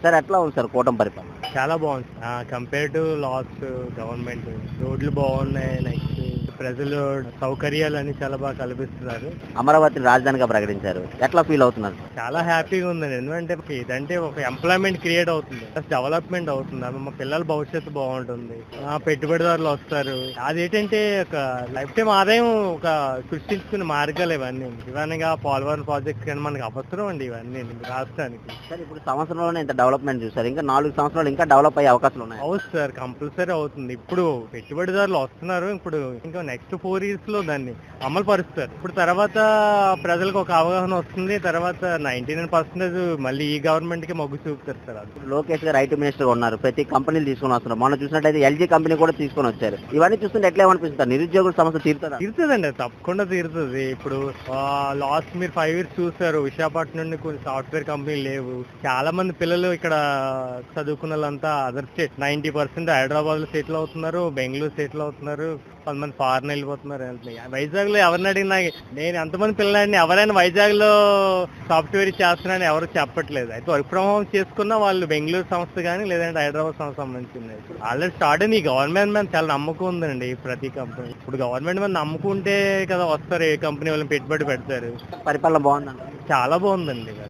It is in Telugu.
సార్ ఎట్లా ఉంది సార్ కూటమి పరిపాలన? చాలా బాగుంది. కంపేర్ టు లాస్ట్ గవర్నమెంట్ రోడ్లు బాగున్నాయి. నెక్స్ట్ ప్రజలు సౌకర్యాలు చాలా బాగా కల్పిస్తున్నారు. అమరావతిని రాజధానిగా ప్రకటించారు. ఎట్లా ఫీల్ అవుతున్నారు? చాలా హ్యాపీగా ఉందండి. ఎందుకంటే ఇదంటే ఒక ఎంప్లాయ్మెంట్ క్రియేట్ అవుతుంది, డెవలప్మెంట్ అవుతుంది, మా పిల్లల భవిష్యత్తు బాగుంటుంది, పెట్టుబడిదారులు వస్తారు. అదేంటంటే ఒక లైఫ్ టైం ఆదాయం ఒక సృష్టించుకునే మార్గాలు ఇవన్నీగా పోలవరం ప్రాజెక్ట్ కానీ మనకి అవసరం అండి ఇవన్నీ రాష్ట్రానికి. సార్ ఇప్పుడు సంవత్సరంలోనే ఇంత డెవలప్మెంట్ చూసారు, ఇంకా 4 సంవత్సరాలు ఇంకా డెవలప్ అయ్యే అవకాశాలు ఉన్నాయి. అవును సార్, కంపల్సరీ అవుతుంది. ఇప్పుడు పెట్టుబడిదారులు వస్తున్నారు. ఇప్పుడు ఇంకా నెక్స్ట్ 4 years లో దాన్ని అమలు పరుస్తారు. ఇప్పుడు తర్వాత ప్రజలకు ఒక అవగాహన వస్తుంది. తర్వాత 99% మళ్ళీ ఈ గవర్నమెంట్ కి మొగ్గు చూపుతారు సార్. అది లోకేష్ గారు ఐటీ మినిస్టర్ ఉన్నారు, ప్రతి కంపెనీలు తీసుకొని వస్తున్నారు. మొన్న చూసినట్టయితే ఎల్జీ కంపెనీ కూడా తీసుకొని వచ్చారు. ఇవన్నీ చూస్తుంటే ఎట్లా ఏమనిపిస్తుంది? నిరుద్యోగుల సమస్య తీరుతుందా? తీరుతుందండి, తప్పకుండా తీరుతుంది. ఇప్పుడు లాస్ట్ మీరు 5 years చూసారు, విశాఖపట్నం నుండి కొన్ని సాఫ్ట్వేర్ కంపెనీలు లేవు. చాలా మంది పిల్లలు ఇక్కడ చదువుకున్న వాళ్ళంతా అదర్ స్టేట్ 90% హైదరాబాద్ లో సెటిల్ అవుతున్నారు, బెంగళూరు సెటిల్ అవుతున్నారు, కొంతమంది ఫారెన్ వెళ్ళిపోతున్నారు. వైజాగ్ లో ఎవరిని అడిగినా, నేను ఎంతమంది పిల్లలని ఎవరైనా వైజాగ్ లో సాఫ్ట్వేర్ చేస్తున్నారని ఎవరు చెప్పట్లేదు. అయితే వర్క్ ఫ్రమ్ హోమ్ చేసుకున్న వాళ్ళు బెంగళూరు సంస్థ కానీ లేదంటే హైదరాబాద్ సంస్థ సంబంధించింది ఆల్రెడీ స్టార్ట్ అయింది. ఈ గవర్నమెంట్ మీద చాలా నమ్మకం ఉందండి ప్రతి కంపెనీ. ఇప్పుడు గవర్నమెంట్ మీద నమ్ముకుంటే కదా వస్తారు, ఏ కంపెనీ వాళ్ళని పెట్టుబడి పెడతారు. పరిపాలన బాగుందండి. చాలా బాగుందండి.